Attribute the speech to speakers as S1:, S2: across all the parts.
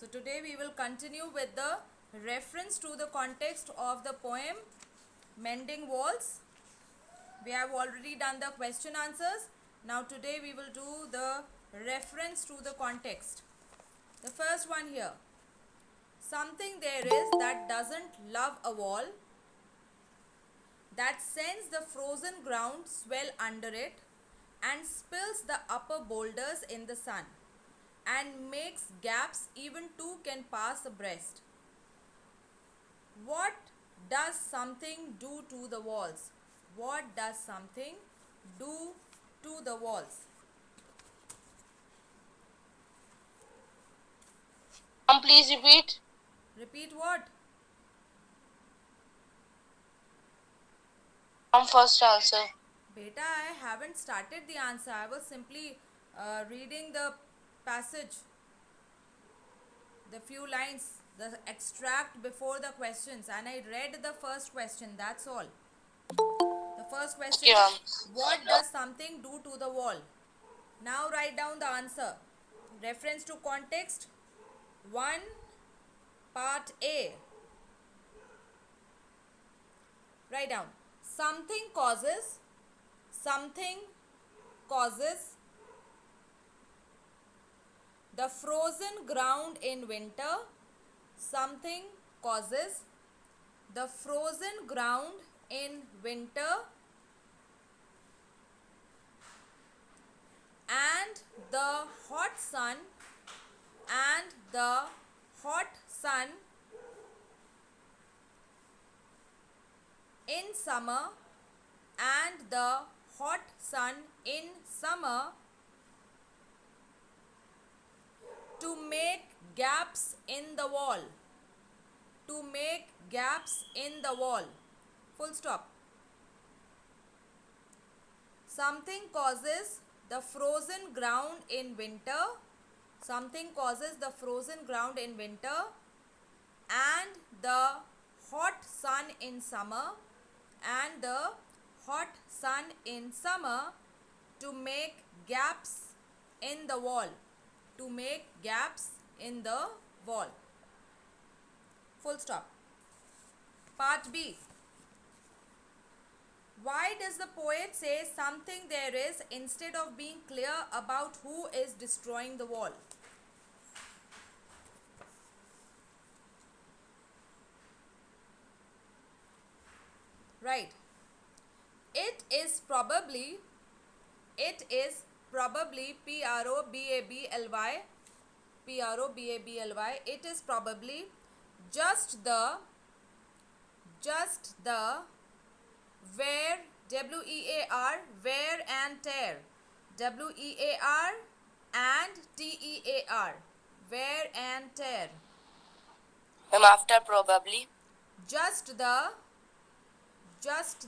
S1: So today we will continue with the reference to the context of the poem Mending Walls. We have already done the question answers. Now today we will do the reference to the context. The first one here. Something there is that doesn't love a wall, that sends the frozen ground swell under it and spills the upper boulders in the sun and makes gaps even two can pass abreast. What does something do to the walls? What does something do to the walls?
S2: Please repeat.
S1: Repeat what?
S2: First answer.
S1: Beta, I haven't started the answer. I was simply reading the passage, the few lines, the extract before the questions, and I read the first question. That's all. The first question
S2: Okay, ma'am.
S1: is, what does something do to the wall? Now write down the answer. Reference to context 1, part A. Write down. Something causes the frozen ground in winter. Something causes the frozen ground in winter and the hot sun in summer to make gaps in the wall. Full stop. Something causes the frozen ground in winter. And the hot sun in summer to make gaps in the wall. Full stop. Part B. Why does the poet say something there is instead of being clear about who is destroying the wall? Right. It is probably Probably. It is probably just the wear, wear and tear, wear and tear, wear and tear.
S2: Ma'am, after probably.
S1: Just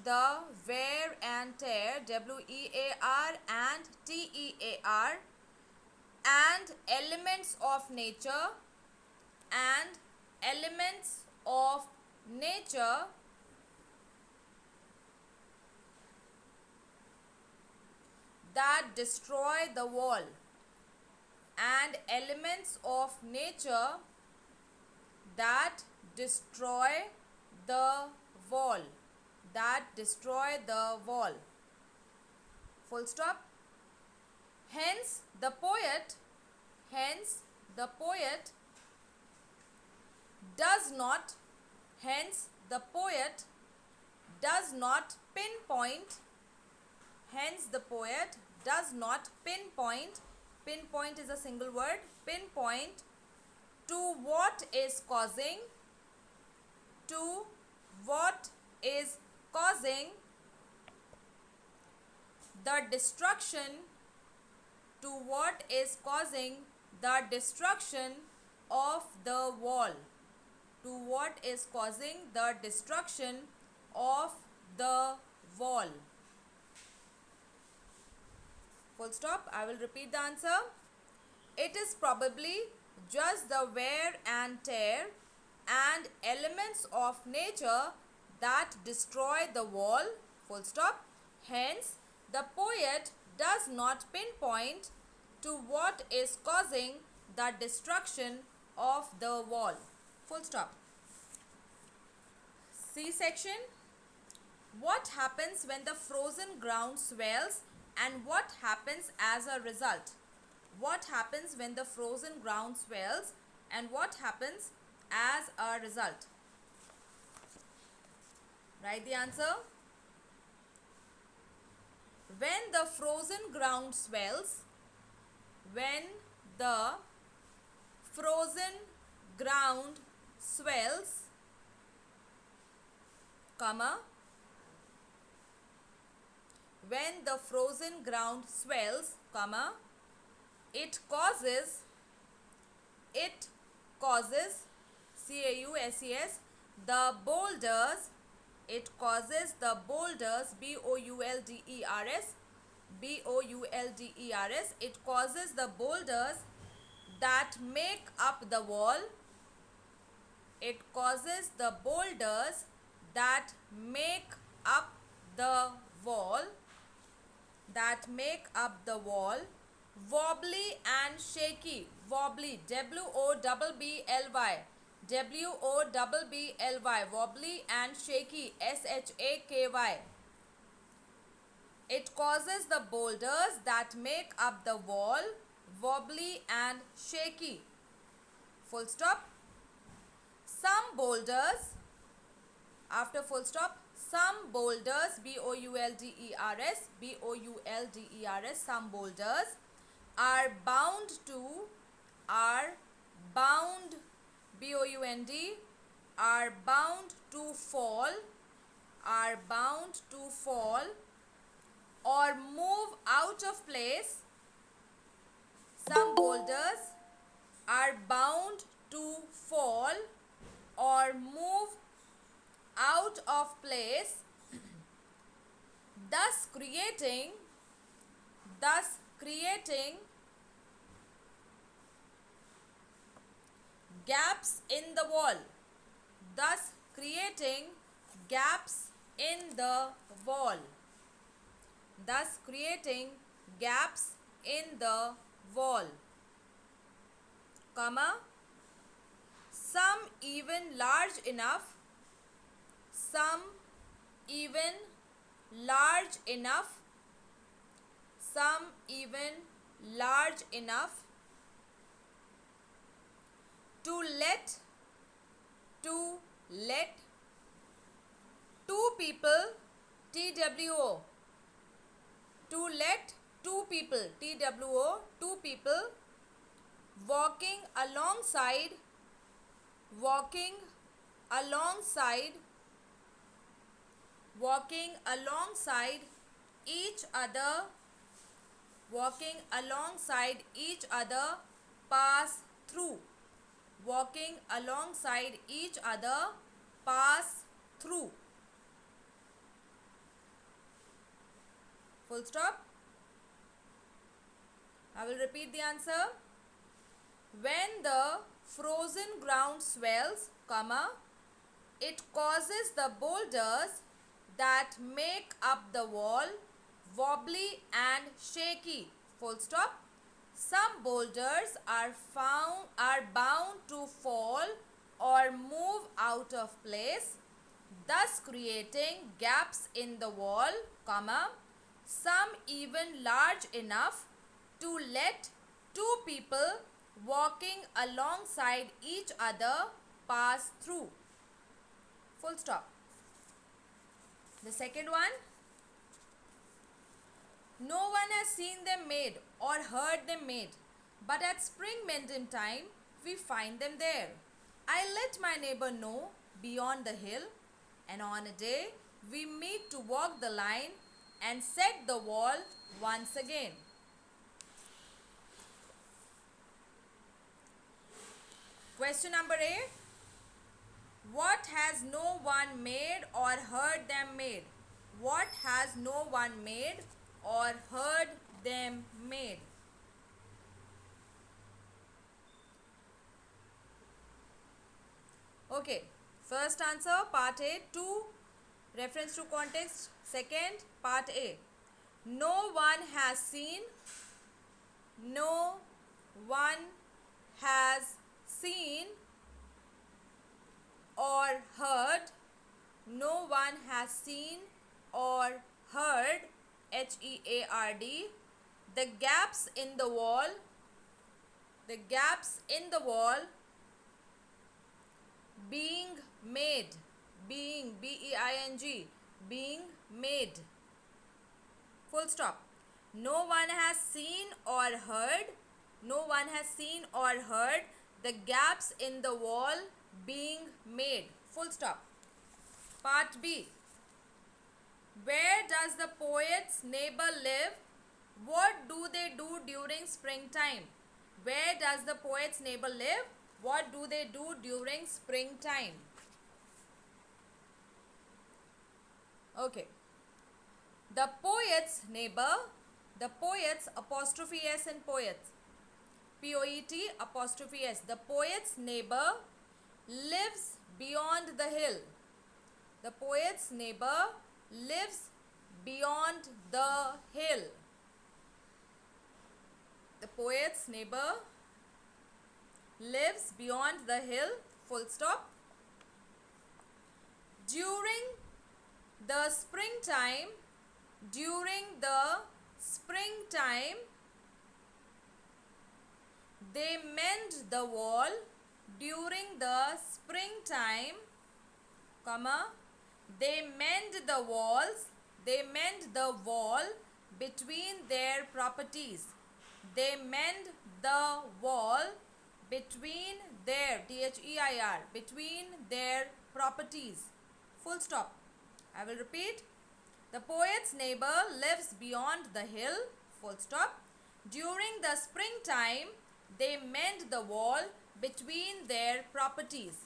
S1: the wear and tear, wear and tear, and elements of nature that destroy the wall, Full stop. Hence the poet does not pinpoint. Pinpoint is a single word. Pinpoint to what is causing the destruction of the wall. Full stop. I will repeat the answer. It is probably just the wear and tear and elements of nature that destroy the wall. Full stop. Hence, the poet does not pinpoint to what is causing the destruction of the wall. Full stop. C section. What happens when the frozen ground swells and what happens as a result? What happens when the frozen ground swells and what happens as a result? Write the answer. When the frozen ground swells, when the frozen ground swells, comma, when the frozen ground swells, comma, it causes CAUSES the boulders, it causes the boulders, BOULDERS, it causes the boulders that make up the wall, it causes the boulders that make up the wall, wobbly and shaky, wobbly, WOBBLY, wobbly and shaky, SHAKY. It causes the boulders that make up the wall wobbly and shaky. Full stop. Some boulders, after full stop, some boulders, BOULDERS, some boulders are bound to, BOUND, are bound to fall, or move out of place. Some boulders are bound to fall or move out of place, thus creating gaps in the wall, comma, some even large enough, to let two people, TWO, to let two people, TWO, two people walking alongside each other, pass through, full stop. I will repeat the answer. When the frozen ground swells, comma, it causes the boulders that make up the wall wobbly and shaky, full stop. Some boulders are bound to fall or move out of place, thus creating gaps in the wall, comma, some even large enough to let two people walking alongside each other pass through, full stop. The second one, no one has seen them made or heard them made, but at spring mending time we find them there. I let my neighbor know beyond the hill, and on a day we meet to walk the line and set the wall once again. Question number A. What has no one made or heard them made? What has no one made or heard them made? Okay, first answer, part A, 2, reference to context. Second, part A, no one has seen T-H-E-A-R-D, the gaps in the wall, the gaps in the wall being made, being, B-E-I-N-G, being made, full stop. No one has seen or heard, no one has seen or heard the gaps in the wall being made, full stop. Part B. Where does the poet's neighbor live? What do they do during springtime? Where does the poet's neighbor live? What do they do during springtime? Okay. The poet's neighbor, the poet's apostrophe S in poets, P-O-E-T apostrophe S. The poet's neighbor lives beyond the hill. The poet's neighbor lives beyond the hill. The poet's neighbor lives beyond the hill, full stop. During the springtime, they mend the wall. During the springtime, comma, they mend the walls, they mend the wall between their properties. They mend the wall between their, T-H-E-I-R, between their properties. Full stop. I will repeat. The poet's neighbor lives beyond the hill. Full stop. During the springtime, they mend the wall between their properties.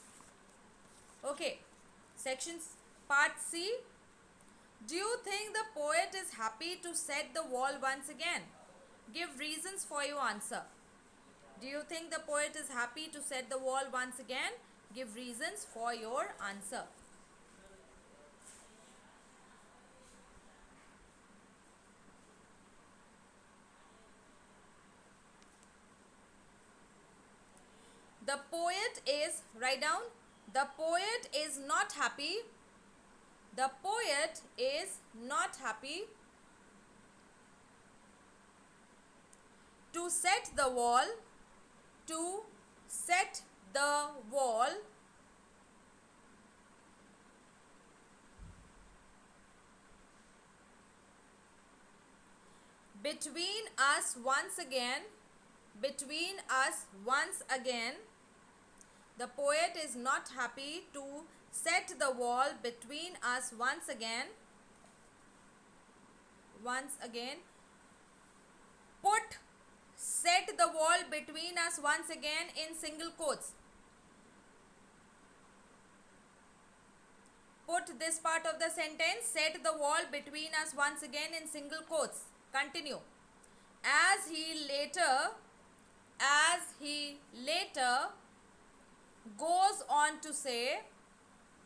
S1: Okay. Sections part C. Do you think the poet is happy to set the wall once again? Give reasons for your answer. Do you think the poet is happy to set the wall once again? Give reasons for your answer. The poet is, write down, the poet is not happy. The poet is not happy to set the wall, to set the wall between us once again, between us once again. The poet is not happy to set the wall between us once again. Once again. Put set the wall between us once again in single quotes. Put this part of the sentence, set the wall between us once again in single quotes. Continue. As he later goes on to say,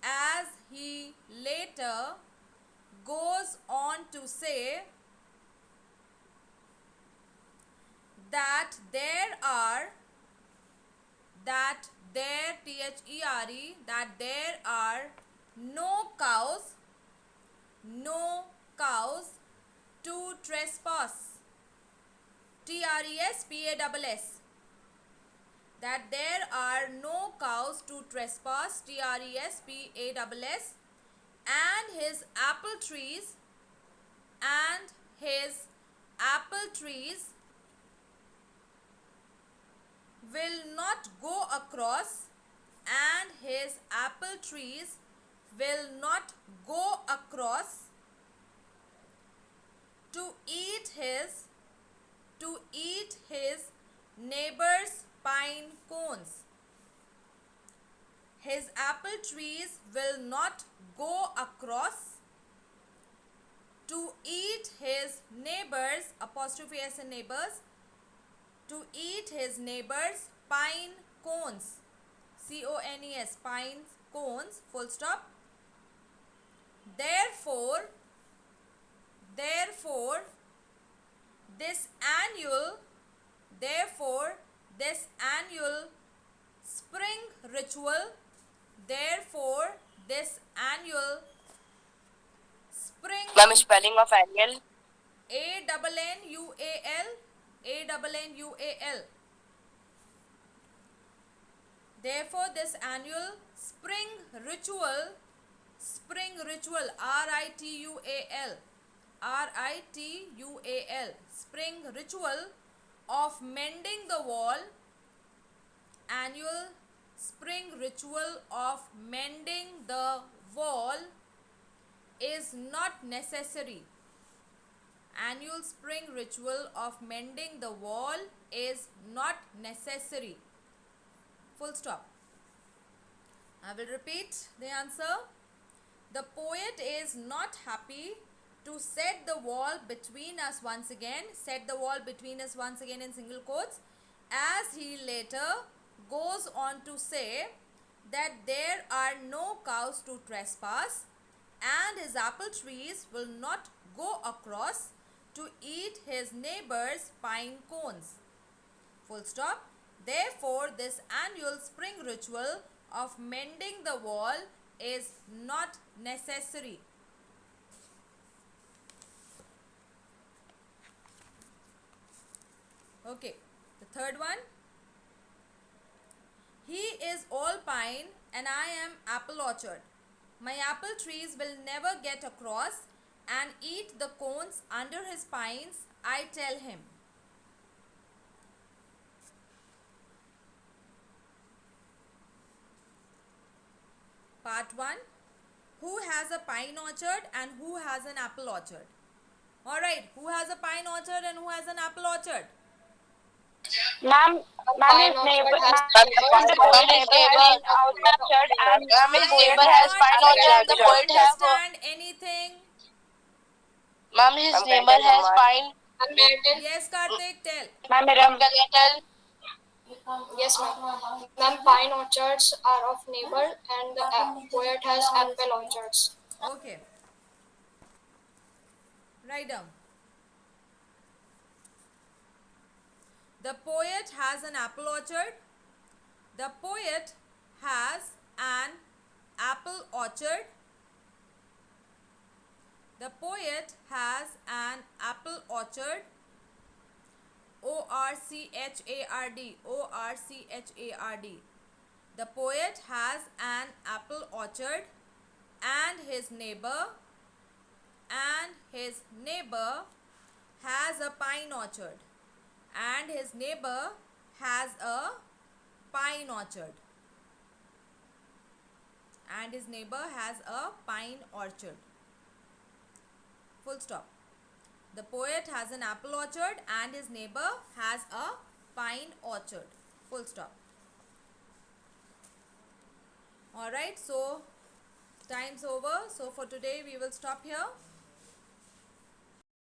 S1: as he later goes on to say that there, T-H-E-R-E, that there are no cows to trespass, T-R-E-S-P-A-S-S, that there are no cows to trespass, T-R-E-S-P-A-S-S, and his apple trees will not go across, and his apple trees will not go across to eat his neighbor's pine cones. His apple trees will not go across to eat his neighbor's, apostrophe S in neighbors, to eat his neighbor's pine cones, C-O-N-E-S, pine cones, full stop. Therefore, this annual spring ritual,
S2: Ma'am, spelling of annual.
S1: ANNUAL. ANNUAL. Therefore, this annual spring ritual, RITUAL, spring ritual of mending the wall, annual spring ritual of mending the wall is not necessary. Annual spring ritual of mending the wall is not necessary. Full stop. I will repeat the answer. The poet is not happy to set the wall between us once again. Set the wall between us once again in single quotes. As he later goes on to say that there are no cows to trespass and his apple trees will not go across to eat his neighbor's pine cones. Full stop. Therefore, this annual spring ritual of mending the wall is not necessary. Okay, the third one. He is all pine and I am apple orchard. My apple trees will never get across and eat the cones under his pines, I tell him. Part 1. Who has a pine orchard and who has an apple orchard? Alright, who has a pine orchard and who has an apple orchard?
S3: Ma'am, his neighbor has orchard and
S2: His neighbor has pine orchard. The poet has.
S1: Understand anything?
S2: Ma'am, his neighbor has pine.
S1: Yes, Karthik, tell.
S3: ma'am,
S2: Tell.
S4: Yes, ma'am. Ma'am, pine orchards are of neighbor and the poet has apple orchards.
S1: Okay. Write down. The poet has an apple orchard. The poet has an apple orchard. The poet has an apple orchard. ORCHARD. ORCHARD. The poet has an apple orchard and his neighbor has a pine orchard. And his neighbor has a pine orchard. And his neighbor has a pine orchard. Full stop. The poet has an apple orchard and his neighbor has a pine orchard. Full stop. Alright, so time's over. So for today we will stop here.